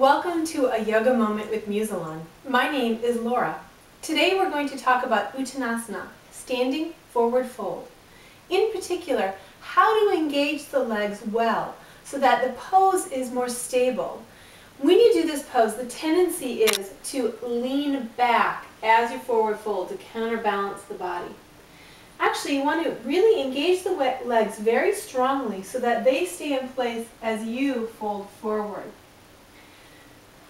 Welcome to a yoga moment with Musalon. My name is Laura. Today we're going to talk about Uttanasana, standing forward fold. In particular, how to engage the legs well so that the pose is more stable. When you do this pose, the tendency is to lean back as you forward fold to counterbalance the body. Actually, you want to really engage the legs very strongly so that they stay in place as you fold forward.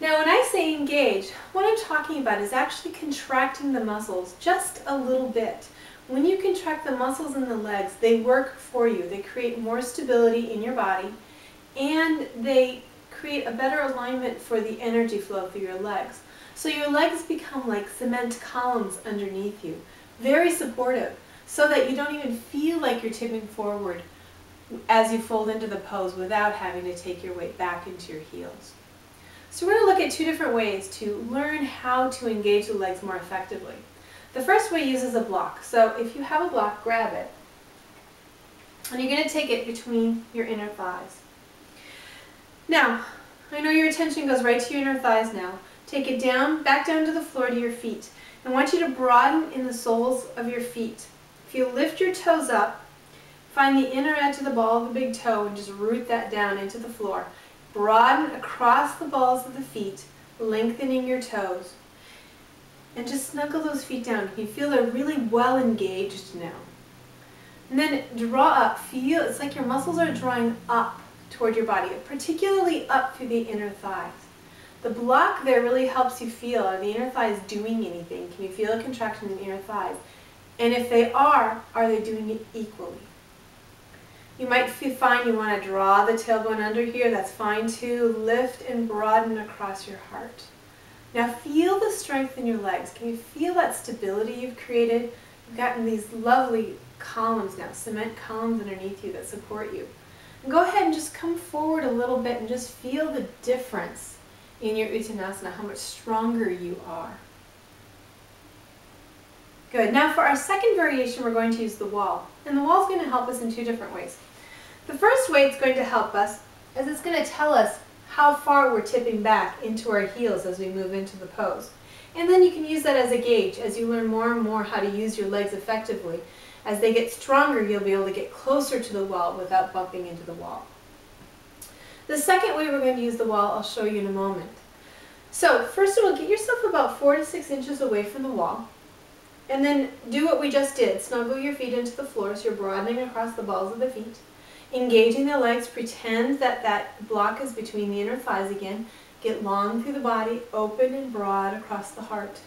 Now, when I say engage, what I'm talking about is actually contracting the muscles just a little bit. When you contract the muscles in the legs, they work for you. They create more stability in your body, and they create a better alignment for the energy flow through your legs. So your legs become like cement columns underneath you, very supportive, so that you don't even feel like you're tipping forward as you fold into the pose without having to take your weight back into your heels. So we're going to look at two different ways to learn how to engage the legs more effectively. The first way uses a block. So if you have a block, grab it. And you're going to take it between your inner thighs. Now, I know your attention goes right to your inner thighs now. Take it down, back down to the floor to your feet. I want you to broaden in the soles of your feet. If you lift your toes up, find the inner edge of the ball of the big toe and just root that down into the floor. Broaden across the balls of the feet, lengthening your toes. And just snuggle those feet down. You feel they're really well engaged now. And then draw up. Feel it's like your muscles are drawing up toward your body, particularly up through the inner thighs. The block there really helps you feel, are the inner thighs doing anything? Can you feel a contraction in the inner thighs? And if they are they doing it equally? You might find you want to draw the tailbone under here. That's fine too. Lift and broaden across your heart. Now feel the strength in your legs. Can you feel that stability you've created? You've gotten these lovely columns now, cement columns underneath you that support you. And go ahead and just come forward a little bit and just feel the difference in your Uttanasana, how much stronger you are. Good. Now for our second variation, we're going to use the wall. And the wall is going to help us in two different ways. The first way it's going to help us is it's going to tell us how far we're tipping back into our heels as we move into the pose. And then you can use that as a gauge as you learn more and more how to use your legs effectively. As they get stronger, you'll be able to get closer to the wall without bumping into the wall. The second way we're going to use the wall, I'll show you in a moment. So first of all, get yourself about 4 to 6 inches away from the wall. And then do what we just did. Snuggle your feet into the floor so you're broadening across the balls of the feet. Engaging the legs, pretend that that block is between the inner thighs again. Get long through the body, open and broad across the heart.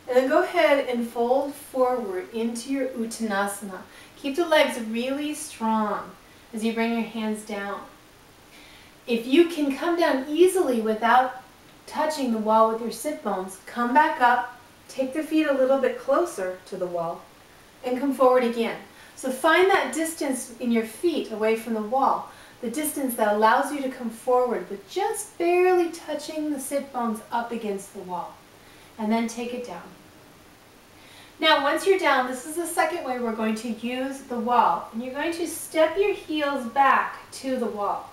And then go ahead and fold forward into your Uttanasana. Keep the legs really strong as you bring your hands down. If you can come down easily without touching the wall with your sit bones, come back up. Take the feet a little bit closer to the wall and come forward again. So find that distance in your feet away from the wall, the distance that allows you to come forward, but just barely touching the sit bones up against the wall. And then take it down. Now once you're down, this is the second way we're going to use the wall. And you're going to step your heels back to the wall.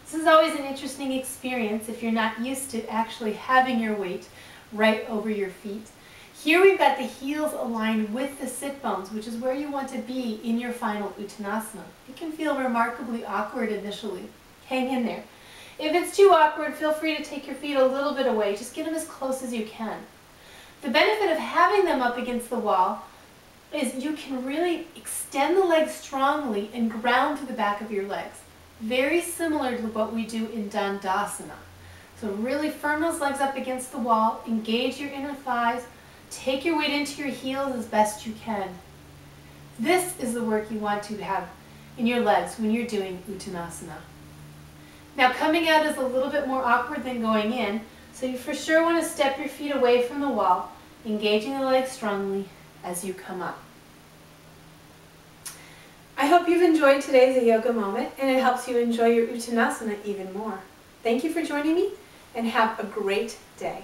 This is always an interesting experience if you're not used to actually having your weight right over your feet. Here we've got the heels aligned with the sit bones, which is where you want to be in your final Uttanasana. It can feel remarkably awkward initially. Hang in there. If it's too awkward, feel free to take your feet a little bit away. Just get them as close as you can. The benefit of having them up against the wall is you can really extend the legs strongly and ground to the back of your legs. Very similar to what we do in Dandasana. So really firm those legs up against the wall, engage your inner thighs, take your weight into your heels as best you can. This is the work you want to have in your legs when you're doing Uttanasana. Now coming out is a little bit more awkward than going in, so you for sure want to step your feet away from the wall, engaging the legs strongly as you come up. I hope you've enjoyed today's yoga moment and it helps you enjoy your Uttanasana even more. Thank you for joining me and have a great day.